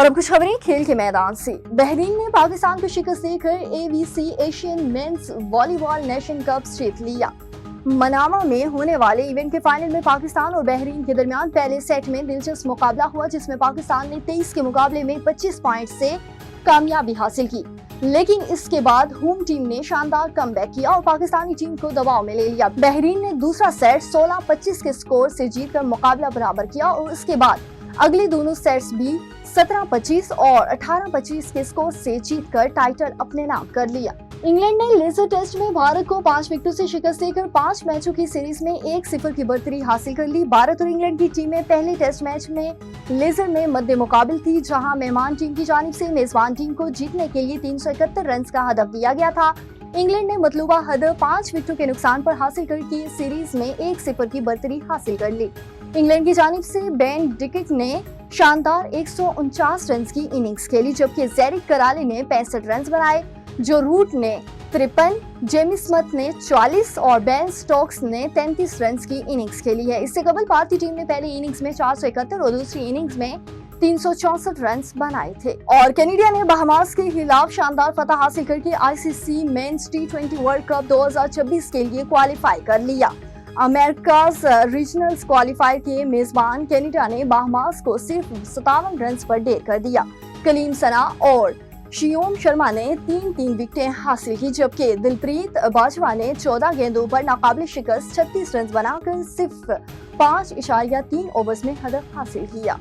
और अब कुछ खबरें खेल के मैदान से। बहरीन ने पाकिस्तान को शिकस्त देकर AVC Asian men's volleyball nation cup जीत लिया। मनामा में होने वाले इवेंट के फाइनल में पाकिस्तान और बहरीन के दरमियान पहले सेट में दिलचस्प मुकाबला हुआ, जिसमें पाकिस्तान ने 23 के मुकाबले में 25 पॉइंट से कामयाबी हासिल की। लेकिन इसके बाद होम टीम ने शानदार कमबैक किया और पाकिस्तानी टीम को दबाव में ले लिया। बहरीन ने दूसरा सेट 16-25 के स्कोर से जीतकर मुकाबला बराबर किया और उसके बाद अगले दोनों सेट्स भी 17-25 और 18-25 के स्कोर से जीतकर टाइटल अपने नाम कर लिया। इंग्लैंड ने लेजर टेस्ट में भारत को 5 विकेटों से शिकस्त देकर 5 मैचों की सीरीज में 1-0 की बढ़तरी हासिल कर ली। भारत और इंग्लैंड की टीमें पहले टेस्ट मैच में लेजर में मद्दे मुकाबिल थी, जहां मेहमान टीम की जानिब से मेजबान टीम को जीतने के लिए 371 रन का हदफ दिया गया था। इंग्लैंड ने मतलूबा हदफ 5 विकेटों के नुकसान पर हासिल करके सीरीज में 1-0 की बढ़तरी हासिल कर ली। इंग्लैंड की जानिब से बेन डिकिट ने शानदार 149 रन की इनिंग्स खेली, जबकि जेरिक कराली ने 65 रन बनाए। जो रूट ने 53, जेमी स्मिथ ने 44 और बेन स्टोक्स ने 33 रन की इनिंग्स खेली है। इससे कबल भारतीय टीम ने पहली इनिंग्स में 471 और दूसरी इनिंग्स में 364 रन बनाए थे। और कैनेडिया ने बहामास के खिलाफ शानदार फतह हासिल करके ICC men's T20 world cup 2026 के लिए क्वालिफाई कर लिया। अमेरिकाज रीजनल्स क्वालिफायर के मेजबान कैनेडा ने बहामास को सिर्फ 57 रन पर ढेर कर दिया। कलीम सना और शियोम शर्मा ने 3-3 विकेटें हासिल की, जबकि दिलप्रीत बाजवा ने 14 गेंदों पर नाकाबिल शिकस्त 36 रन बनाकर सिर्फ 5.3 ओवर्स में हदफ हासिल किया।